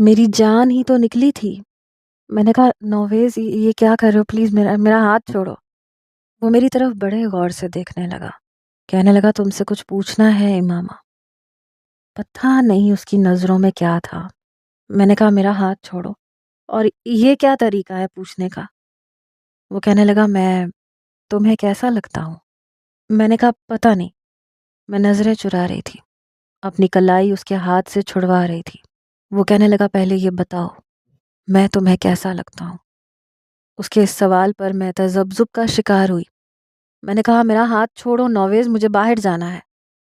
میری جان ہی تو نکلی تھی۔ میں نے کہا نویز یہ کیا کر رہے ہو، پلیز میرا میرا ہاتھ چھوڑو۔ وہ میری طرف بڑے غور سے دیکھنے لگا، کہنے لگا تم سے کچھ پوچھنا ہے امامہ۔ پتہ نہیں اس کی نظروں میں کیا تھا۔ میں نے کہا میرا ہاتھ چھوڑو، اور یہ کیا طریقہ ہے پوچھنے کا؟ وہ کہنے لگا میں تمہیں کیسا لگتا ہوں؟ میں نے کہا پتہ نہیں۔ میں نظریں چرا رہی تھی، اپنی کلائی اس کے ہاتھ سے چھڑوا رہی تھی۔ وہ کہنے لگا پہلے یہ بتاؤ میں تمہیں کیسا لگتا ہوں؟ اس کے اس سوال پر میں تذبذب کا شکار ہوئی۔ میں نے کہا میرا ہاتھ چھوڑو نویز، مجھے باہر جانا ہے۔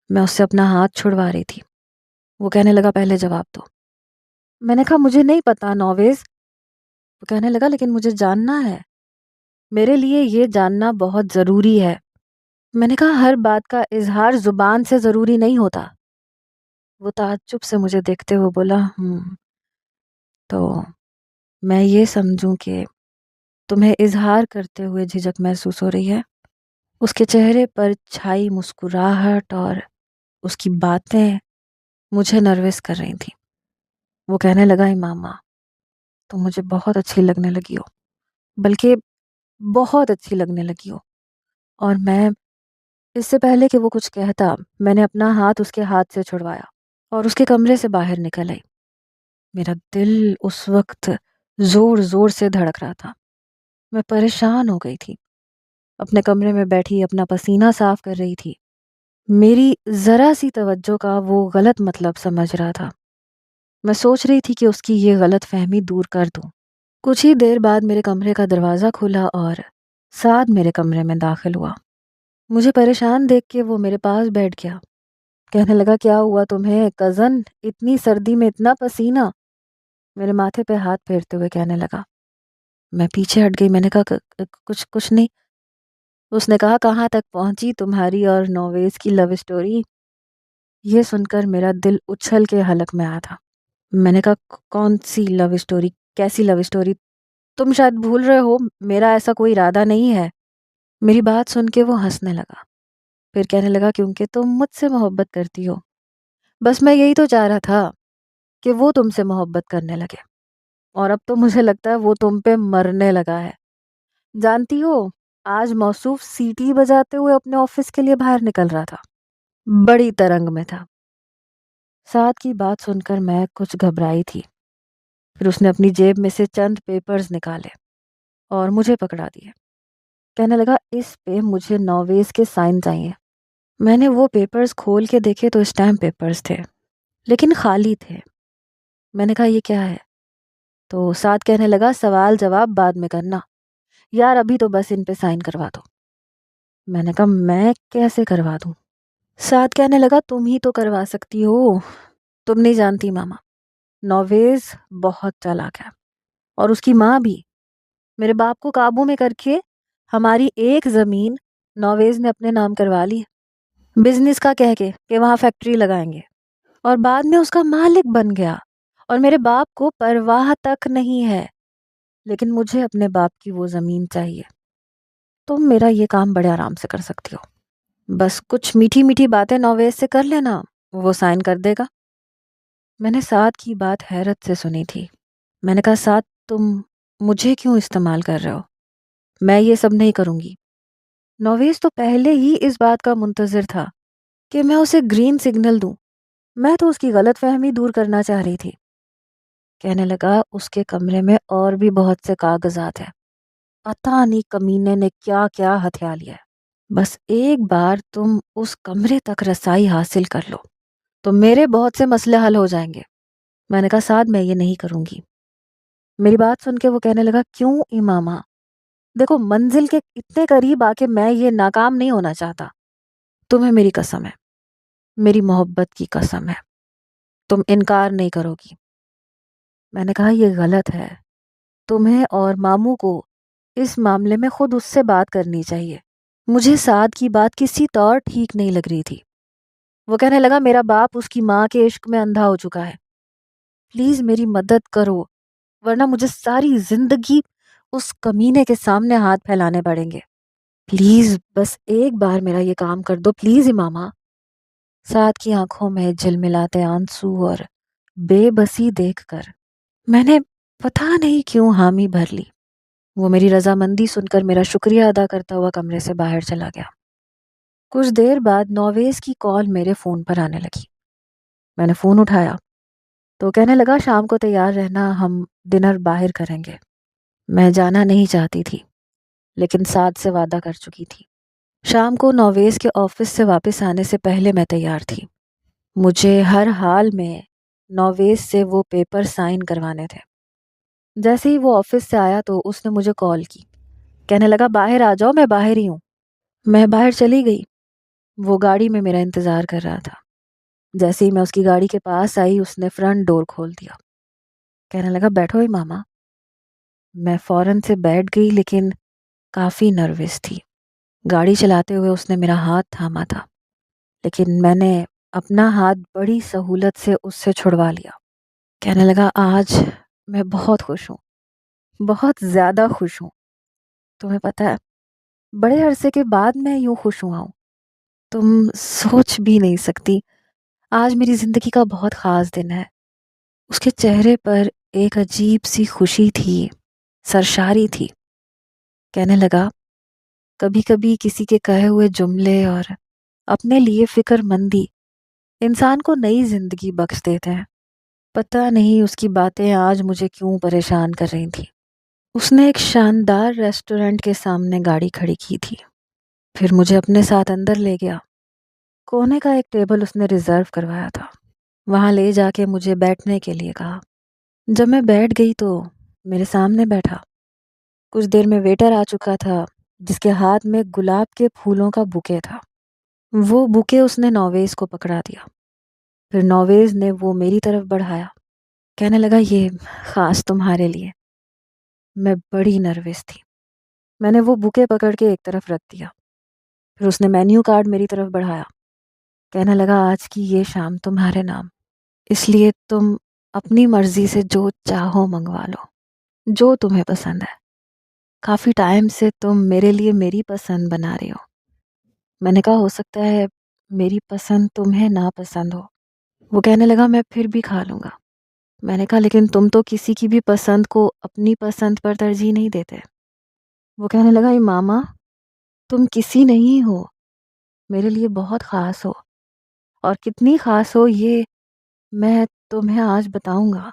میں اس سے اپنا ہاتھ چھڑوا رہی تھی۔ وہ کہنے لگا پہلے جواب دو۔ میں نے کہا مجھے نہیں پتا نویز۔ وہ کہنے لگا لیکن مجھے جاننا ہے، میرے لیے یہ جاننا بہت ضروری ہے۔ میں نے کہا ہر بات کا اظہار زبان سے ضروری نہیں ہوتا۔ وہ تعجب سے مجھے دیکھتے ہوئے بولا تو میں یہ سمجھوں کہ تمہیں اظہار کرتے ہوئے جھجک محسوس ہو رہی ہے؟ اس کے چہرے پر چھائی مسکراہٹ اور اس کی باتیں مجھے نروس کر رہی تھیں۔ وہ کہنے لگا امامہ تم مجھے بہت اچھی لگنے لگی ہو، بلکہ بہت اچھی لگنے لگی ہو۔ اور میں اس سے پہلے کہ وہ کچھ کہتا، میں نے اپنا ہاتھ اس کے ہاتھ سے چھڑوایا اور اس کے کمرے سے باہر نکل آئی۔ میرا دل اس وقت زور زور سے دھڑک رہا تھا۔ میں پریشان ہو گئی تھی، اپنے کمرے میں بیٹھی اپنا پسینہ صاف کر رہی تھی۔ میری ذرا سی توجہ کا وہ غلط مطلب سمجھ رہا تھا۔ میں سوچ رہی تھی کہ اس کی یہ غلط فہمی دور کر دوں۔ کچھ ہی دیر بعد میرے کمرے کا دروازہ کھلا اور سعد میرے کمرے میں داخل ہوا۔ مجھے پریشان دیکھ کے وہ میرے پاس بیٹھ گیا۔ کہنے لگا کیا ہوا تمہیں کزن، اتنی سردی میں اتنا پسینہ؟ میرے ماتھے پہ ہاتھ پھیرتے ہوئے کہنے لگا۔ میں پیچھے ہٹ گئی۔ میں نے کہا کچھ نہیں۔ اس نے کہا کہاں تک پہنچی تمہاری اور نویز کی لو اسٹوری؟ یہ سن کر میرا دل اچھل کے حلق میں آیا تھا۔ میں نے کہا کون سی لو اسٹوری؟ کیسی لو اسٹوری؟ تم شاید بھول رہے ہو، میرا ایسا کوئی ارادہ نہیں ہے۔ میری بات سن کے وہ ہنسنے لگا، پھر کہنے لگا کیونکہ تم مجھ سے محبت کرتی ہو، بس میں یہی تو چاہ رہا تھا کہ وہ تم سے محبت کرنے لگے، اور اب تو مجھے لگتا ہے وہ تم پہ مرنے لگا ہے۔ جانتی ہو آج موصوف سیٹی بجاتے ہوئے اپنے آفس کے لیے باہر نکل رہا تھا، بڑی ترنگ میں تھا۔ سعد کی بات سن کر میں کچھ گھبرائی تھی، پھر اس نے اپنی جیب میں سے چند پیپرز نکالے اور مجھے پکڑا دیے۔ کہنے لگا اس پہ مجھے نویز کے سائن چاہیے۔ میں نے وہ پیپرز کھول کے دیکھے تو اسٹیمپ پیپرز تھے، لیکن خالی تھے۔ میں نے کہا یہ کیا ہے؟ تو سعد کہنے لگا سوال جواب بعد میں کرنا، یار ابھی تو بس ان پہ سائن کروا دو۔ میں نے کہا میں کیسے کروا دوں؟ سعد کہنے لگا تم ہی تو کروا سکتی ہو، تم نہیں جانتی ماما، نویز بہت چالاک ہے، اور اس کی ماں بھی۔ میرے باپ کو قابو میں کر کے ہماری ایک زمین نویز نے اپنے نام کروا لی، بزنس کا کہہ کے کہ وہاں فیکٹری لگائیں گے، اور بعد میں اس کا مالک بن گیا، اور میرے باپ کو پرواہ تک نہیں ہے، لیکن مجھے اپنے باپ کی وہ زمین چاہیے۔ تم میرا یہ کام بڑے آرام سے کر سکتی ہو، بس کچھ میٹھی میٹھی باتیں نویز سے کر لینا، وہ سائن کر دے گا۔ میں نے سعد کی بات حیرت سے سنی تھی۔ میں نے کہا سعد تم مجھے کیوں استعمال کر رہے ہو؟ میں یہ سب نہیں کروں گی۔ نویز تو پہلے ہی اس بات کا منتظر تھا کہ میں اسے گرین سگنل دوں، میں تو اس کی غلط فہمی دور کرنا چاہ رہی تھی۔ کہنے لگا اس کے کمرے میں اور بھی بہت سے کاغذات ہیں، پتہ نہیں کمینے نے کیا کیا ہتھیا لیا ہے، بس ایک بار تم اس کمرے تک رسائی حاصل کر لو تو میرے بہت سے مسئلے حل ہو جائیں گے۔ میں نے کہا سعد میں یہ نہیں کروں گی۔ میری بات سن کے وہ کہنے لگا کیوں امامہ؟ دیکھو منزل کے اتنے قریب آ کے میں یہ ناکام نہیں ہونا چاہتا۔ تمہیں میری قسم ہے، میری محبت کی قسم ہے، تم انکار نہیں کرو گی۔ میں نے کہا یہ غلط ہے، تمہیں اور ماموں کو اس معاملے میں خود اس سے بات کرنی چاہیے۔ مجھے سعد کی بات کسی طور ٹھیک نہیں لگ رہی تھی۔ وہ کہنے لگا میرا باپ اس کی ماں کے عشق میں اندھا ہو چکا ہے، پلیز میری مدد کرو، ورنہ مجھے ساری زندگی اس کمینے کے سامنے ہاتھ پھیلانے پڑیں گے۔ پلیز بس ایک بار میرا یہ کام کر دو، پلیز امامہ۔ سعد کی آنکھوں میں جھلملاتے آنسو اور بے بسی دیکھ کر میں نے پتہ نہیں کیوں حامی بھر لی۔ وہ میری رضامندی سن کر میرا شکریہ ادا کرتا ہوا کمرے سے باہر چلا گیا۔ کچھ دیر بعد نویز کی کال میرے فون پر آنے لگی۔ میں نے فون اٹھایا تو کہنے لگا شام کو تیار رہنا، ہم ڈنر باہر کریں گے۔ میں جانا نہیں چاہتی تھی لیکن ساتھ سے وعدہ کر چکی تھی۔ شام کو نویز کے آفس سے واپس آنے سے پہلے میں تیار تھی۔ مجھے ہر حال میں نویز سے وہ پیپر سائن کروانے تھے۔ جیسے ہی وہ آفس سے آیا تو اس نے مجھے کال کی، کہنے لگا باہر آ جاؤ، میں باہر ہی ہوں۔ میں باہر چلی گئی۔ وہ گاڑی میں میرا انتظار کر رہا تھا۔ جیسے ہی میں اس کی گاڑی کے پاس آئی اس نے فرنٹ ڈور کھول دیا، کہنے لگا بیٹھو ماما۔ میں فوراً سے بیٹھ گئی لیکن کافی نروس تھی۔ گاڑی چلاتے ہوئے اس نے میرا ہاتھ تھاما تھا لیکن میں نے اپنا ہاتھ بڑی سہولت سے اس سے چھڑوا لیا۔ کہنے لگا آج میں بہت خوش ہوں، بہت زیادہ خوش ہوں۔ تمہیں پتہ ہے بڑے عرصے کے بعد میں یوں خوش ہوا ہوں، تم سوچ بھی نہیں سکتی۔ آج میری زندگی کا بہت خاص دن ہے۔ اس کے چہرے پر ایک عجیب سی خوشی تھی، سرشاری تھی۔ کہنے لگا کبھی کبھی کسی کے کہے ہوئے جملے اور اپنے لیے فکر مندی انسان کو نئی زندگی بخش دیتے ہیں۔ پتہ نہیں اس کی باتیں آج مجھے کیوں پریشان کر رہی تھیں۔ اس نے ایک شاندار ریسٹورنٹ کے سامنے گاڑی کھڑی کی تھی، پھر مجھے اپنے ساتھ اندر لے گیا۔ کونے کا ایک ٹیبل اس نے ریزرو کروایا تھا، وہاں لے جا کے مجھے بیٹھنے کے لیے کہا۔ جب میں بیٹھ گئی تو میرے سامنے بیٹھا۔ کچھ دیر میں ویٹر آ چکا تھا جس کے ہاتھ میں گلاب کے پھولوں کا بوکے تھا۔ وہ بوکے اس نے نویز کو پکڑا دیا، پھر نویز نے وہ میری طرف بڑھایا، کہنے لگا یہ خاص تمہارے لیے۔ میں بڑی نروس تھی۔ میں نے وہ بوکے پکڑ کے ایک طرف رکھ دیا، پھر اس نے مینیو کارڈ میری طرف بڑھایا، کہنے لگا آج کی یہ شام تمہارے نام، اس لیے تم اپنی مرضی سے جو چاہو منگوا لو، جو تمہیں پسند ہے۔ کافی ٹائم سے تم میرے لیے میری پسند بنا رہی ہو۔ میں نے کہا ہو سکتا ہے میری پسند تمہیں ناپسند ہو۔ وہ کہنے لگا میں پھر بھی کھا لوں گا۔ میں نے کہا لیکن تم تو کسی کی بھی پسند کو اپنی پسند پر ترجیح نہیں دیتے۔ وہ کہنے لگا ماما تم کسی نہیں ہو، میرے لیے بہت خاص ہو، اور کتنی خاص ہو یہ میں تمہیں آج بتاؤں گا۔